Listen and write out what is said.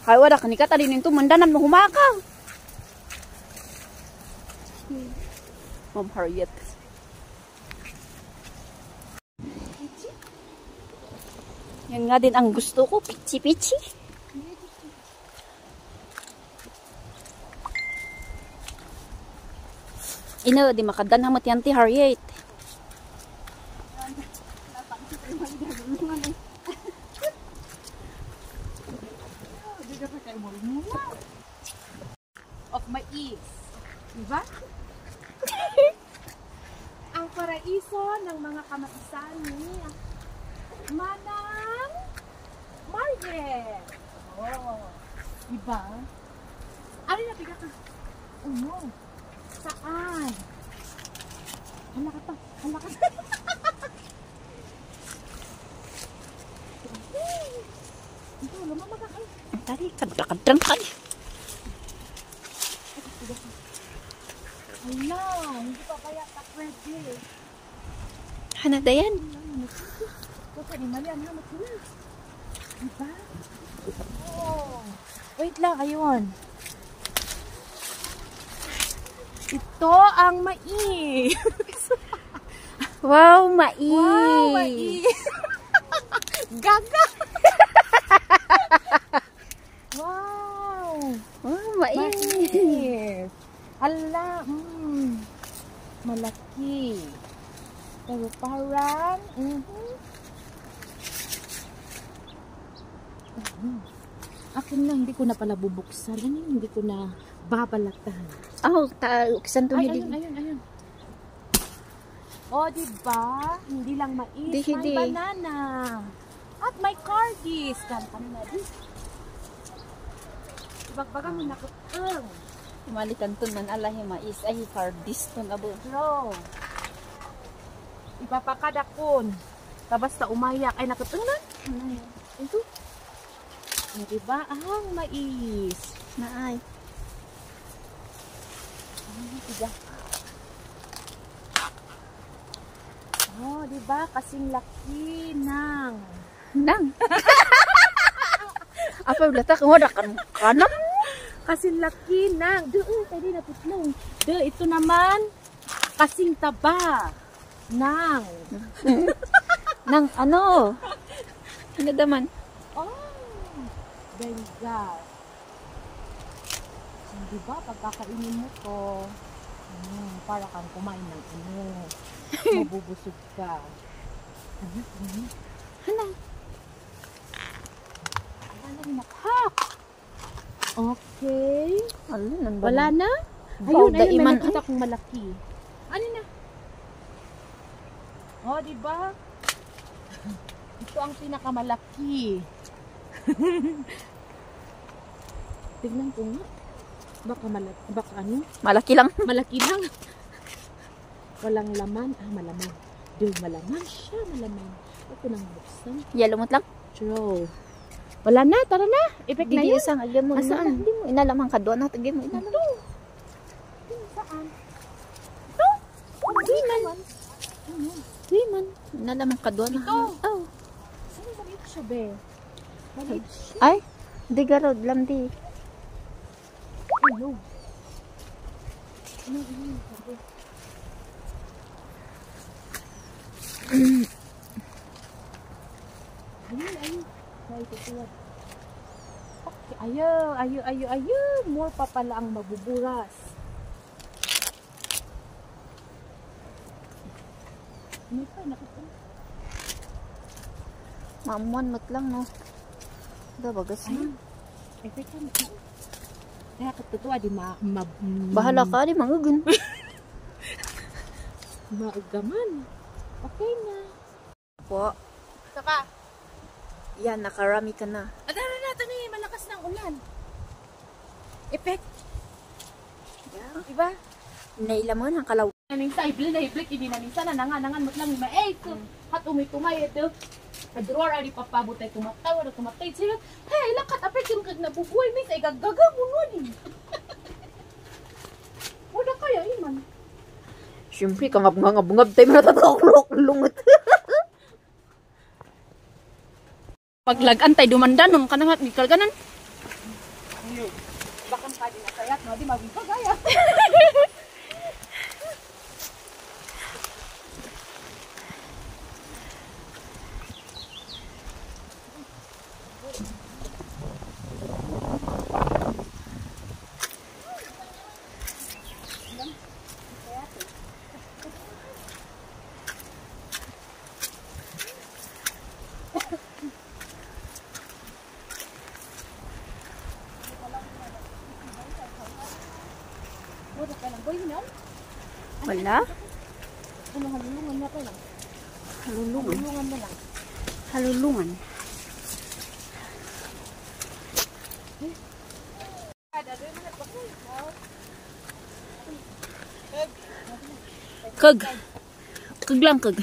Hay wala kanika tadi ning tumandanan mo humakaw. Ma'am Harriet. Yan nga din ang gusto ko, pichi-pichi. Ina, di makadan hamat yan ti Harriet. Of my ease. Diba? Ang paraiso ng mga kamatisan ni Manang Margaret. Oh. Diba? Ano na biga ka? Oh no. Saan? Hala ka to. Hala ka to. Ito, lumamag ka kayo. Tadi, kadang-kadang tadi. Hala, hindi pa kaya ka-pwede. Hana dayan. Baka ni Malian na matula. Diba? Oh. Wait lang, ayun. Ito ang mais. Wow, mais. Wow, mais. Gaga. Wow. Wow, mais. Ala, malaki. Pero parang, akin lang, hindi ko na pala bubuksan. Ano yung hindi ko na babalatan? Oh, kisan to Ay, hilig. ayun. Oh, diba? Hindi lang mais, Hindi. may banana. At may cardies. Kanta na di. Ibagbagang mo nakutang. Malitan to man alahi mais ay hardis ton abo. Bro. Ipapakadakon. Basta umayak ay nakutang na. Ito. Diba? Ang mais. Naay. Tiga. Oh, diba? Kasing laki ng... Nang. Apa blata ko da kan kanam. Kasing laki ng... Doon, pwede na putlong. Doon, ito naman, kasing taba ng... Nang ano? Ano daman? Oh, Bengal. Diba, pagkakainin mo to, para kang kumain ng mabubusog ka. Hala. Okay. Wala na? Ayun, Ayun, may iman. nakita kong malaki. Ano na? Oh, diba? Ito ang pinakamalaki. Tignan ko nga. Baka ano? Malaki lang. Malaki lang. Walang laman. Malaman. Malaman siya, malaman. Ito nang buksan. Yellow lang. True. Wala na, tara na. Effect na Di yun. isang agyan mo. Asaan? Hindi mo inalamang kadwa na tagyan mo inalam. Saan? Ito? Hindi man. Di man. Inalamang kadwa na. Ito. Oh. Saan maliit siya, be? Maliit siya. Ay, di garod lang di. Ano? Ayaw. More pa pala ang mabuburas. Ano pa? Nakita? Maamuan mat lang no. Da bagas na. Teka na. Kaya katutuwa di Bahala ka di mangugun. Maugaman. Okay na. Po. Saka. Yan, nakarami ka na. Adara natin eh, malakas ng ulan. Effect. Yeah. Diba? Nailaman ang kalaw. Nanisa, iblik, hindi nanisa na nangan mo lang ima. Hat umay ito. Adroar ari papabutay tumatay sila. Hey, lakat apek yung kag nabubuhay mi sa igagaga mo nun. Wala kaya iman. Siyempre, kangab-ngab tayo matataklok lungot. Paglagan tayo dumandanon ka na nga, ikal ganan. Bakang kadi na sayat, no? Di mabibag gaya. Wala? Ano, halulungan na pa lang. Halulungan. Halulungan na lang. Halulungan. Kag. Kag lang, kag.